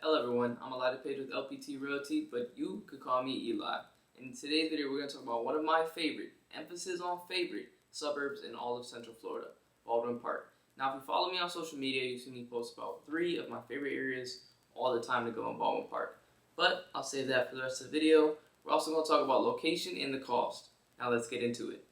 Hello everyone, I'm Elijah Page with LPT Realty, but you could call me Eli. In today's video, we're going to talk about one of my favorite, emphasis on favorite, suburbs in all of Central Florida, Baldwin Park. Now, if you follow me on social media, you see me post about 3 of my favorite areas all the time to go in Baldwin Park. But I'll save that for the rest of the video. We're also going to talk about location and the cost. Now let's get into it.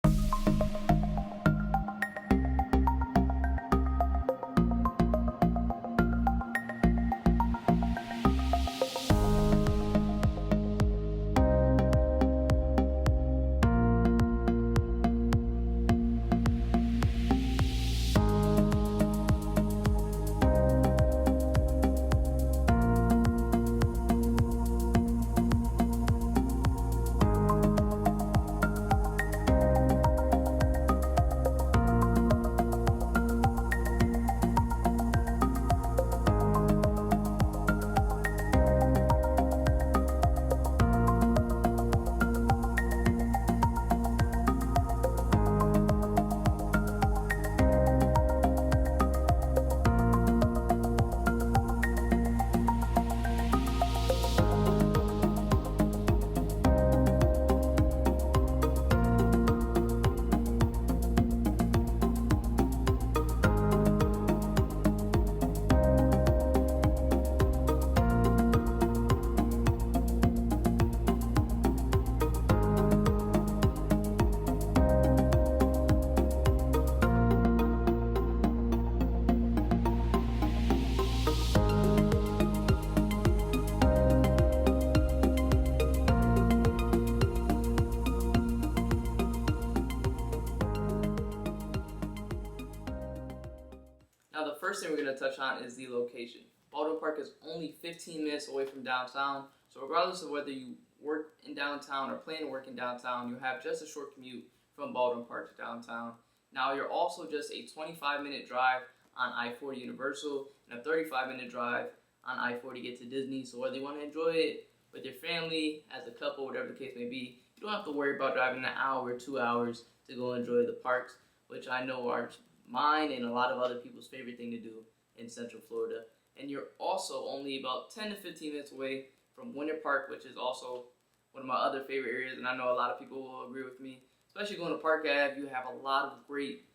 Now, the first thing we're going to touch on is the location. Baldwin Park is only 15 minutes away from downtown, so regardless of whether you work in downtown or plan to work in downtown, you have just a short commute from Baldwin Park to downtown. Now, you're also just a 25-minute drive on I-40 Universal and a 35-minute drive on I-40 to get to Disney, so whether you want to enjoy it with your family, as a couple, whatever the case may be, you don't have to worry about driving an hour or 2 hours to go enjoy the parks, which I know are mine and a lot of other people's favorite thing to do in Central Florida. And you're also only about 10 to 15 minutes away from Winter Park, which is also one of my other favorite areas, and I know a lot of people will agree with me. Especially going to Park Ave, you have a lot of great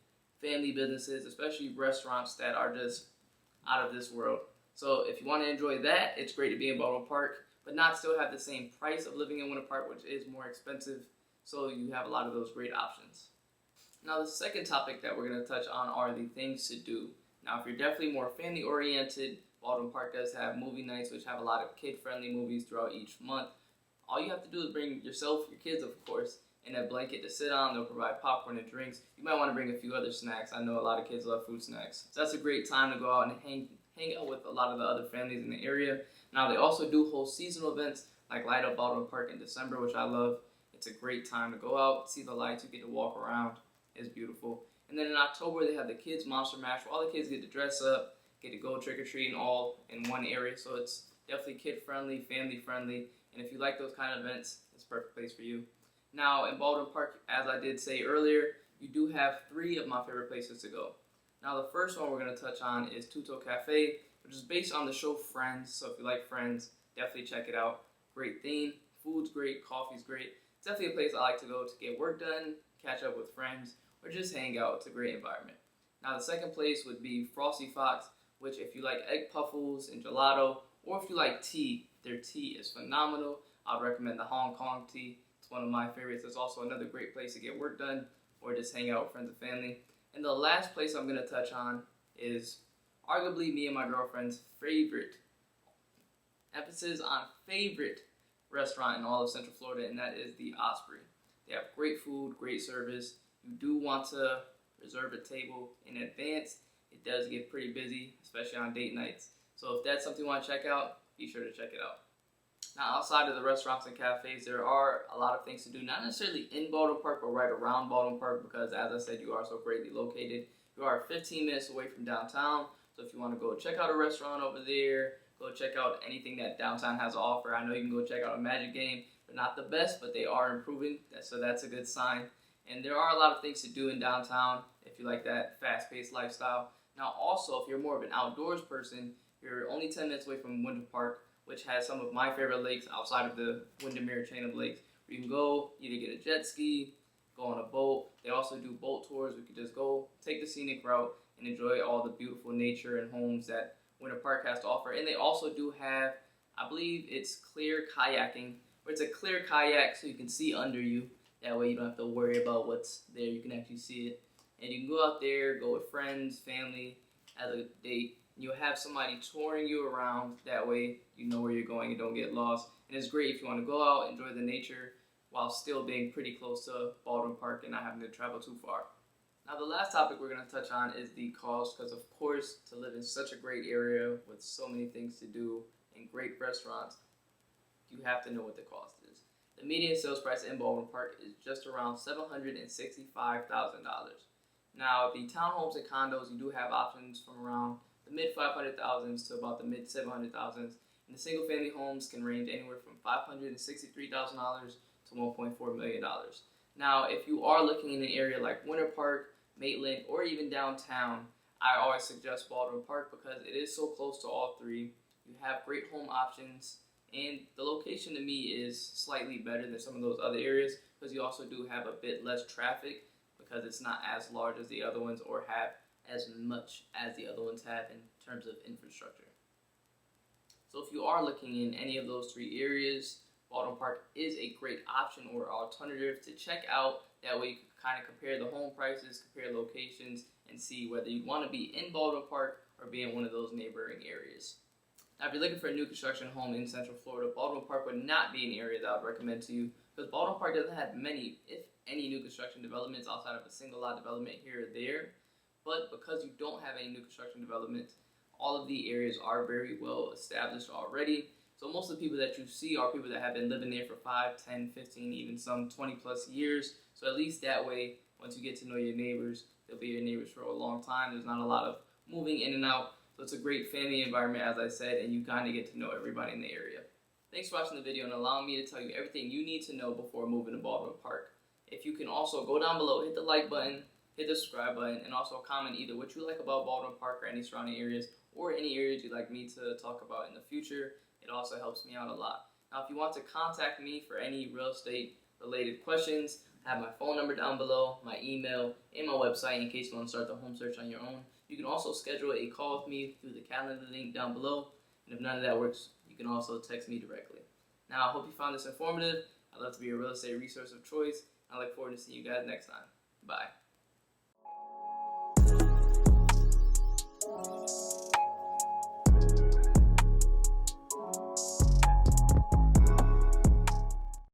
family businesses, especially restaurants that are just out of this world. So if you want to enjoy that, it's great to be in Baldwin Park, but not still have the same price of living in Winter Park, which is more expensive. So you have a lot of those great options. Now, the second topic that we're going to touch on are the things to do. Now, if you're definitely more family-oriented, Baldwin Park does have movie nights, which have a lot of kid-friendly movies throughout each month. All you have to do is bring yourself, your kids, of course, and a blanket to sit on. They'll provide popcorn and drinks. You might want to bring a few other snacks. I know a lot of kids love fruit snacks. So that's a great time to go out and hang out with a lot of the other families in the area. Now, they also do host seasonal events like Light Up Baldwin Park in December, which I love. It's a great time to go out, see the lights, you get to walk around. Is beautiful. And then in October, they have the Kids Monster Mash, where all the kids get to dress up, get to go trick-or-treating all in one area. So it's definitely kid-friendly, family-friendly, and if you like those kind of events, it's a perfect place for you. Now, in Baldwin Park, as I did say earlier, you do have 3 of my favorite places to go. Now, the first one we're going to touch on is Tuto Cafe, which is based on the show Friends. So if you like Friends, definitely check it out. Great theme, food's great, coffee's great. It's definitely a place I like to go to get work done, catch up with friends, or just hang out. It's a great environment. Now, the second place would be Frosty Fox, which if you like egg puffles and gelato, or if you like tea, their tea is phenomenal. I'd recommend the Hong Kong tea. It's one of my favorites. It's also another great place to get work done or just hang out with friends and family. And the last place I'm going to touch on is arguably me and my girlfriend's favorite, emphasis on favorite, restaurant in all of Central Florida, and that is the Osprey. They have great food, great service. You do want to reserve a table in advance. It does get pretty busy, especially on date nights. So if that's something you want to check out, be sure to check it out. Now, outside of the restaurants and cafes, there are a lot of things to do, not necessarily in Baldwin Park, but right around Baldwin Park, because as I said, you are so greatly located. You are 15 minutes away from downtown, so if you want to go check out a restaurant over there, go check out anything that downtown has to offer. I know you can go check out a Magic game. They're not the best, but they are improving, so that's a good sign. And there are a lot of things to do in downtown if you like that fast-paced lifestyle. Now, also, if you're more of an outdoors person, You're only 10 minutes away from Baldwin Park, which has some of my favorite lakes outside of the Windermere chain of lakes. You can go either get a jet ski, go on a boat. They also do boat tours. We could just go take the scenic route and enjoy all the beautiful nature and homes that Winter Park has to offer. And they also do have, I believe it's clear kayaking, where it's a clear kayak so you can see under you. That way you don't have to worry about what's there. You can actually see it. And you can go out there, go with friends, family, as a date. You'll have somebody touring you around. That way you know where you're going and don't get lost. And it's great if you want to go out, enjoy the nature, while still being pretty close to Baldwin Park and not having to travel too far. Now the last topic we're going to touch on is the cost, because of course to live in such a great area with so many things to do and great restaurants, you have to know what the cost is. The median sales price in Baldwin Park is just around $765,000. Now the townhomes and condos, you do have options from around the mid 500,000s to about the mid 700,000s, and the single family homes can range anywhere from $563,000 to $1.4 million. Now, if you are looking in an area like Winter Park, Maitland, or even downtown, I always suggest Baldwin Park because it is so close to all three. You have great home options, and the location to me is slightly better than some of those other areas because you also do have a bit less traffic because it's not as large as the other ones or have as much as the other ones have in terms of infrastructure. So if you are looking in any of those three areas, Baldwin Park is a great option or alternative to check out. That way you can kind of compare the home prices, compare locations, and see whether you want to be in Baldwin Park or be in one of those neighboring areas. Now, if you're looking for a new construction home in Central Florida, Baldwin Park would not be an area that I would recommend to you because Baldwin Park doesn't have many, if any, new construction developments outside of a single lot development here or there. But because you don't have any new construction developments, all of the areas are very well established already. So most of the people that you see are people that have been living there for 5, 10, 15, even some 20 plus years. So at least that way, once you get to know your neighbors, they'll be your neighbors for a long time. There's not a lot of moving in and out. So it's a great family environment, as I said, and you kind of get to know everybody in the area. Thanks for watching the video and allowing me to tell you everything you need to know before moving to Baldwin Park. If you can also go down below, hit the like button, hit the subscribe button, and also comment either what you like about Baldwin Park or any surrounding areas, or any areas you'd like me to talk about in the future. It also helps me out a lot. Now, if you want to contact me for any real estate related questions, I have my phone number down below, my email, and my website in case you want to start the home search on your own. You can also schedule a call with me through the calendar link down below. And if none of that works, you can also text me directly. Now, I hope you found this informative. I'd love to be a real estate resource of choice. I look forward to seeing you guys next time. Bye.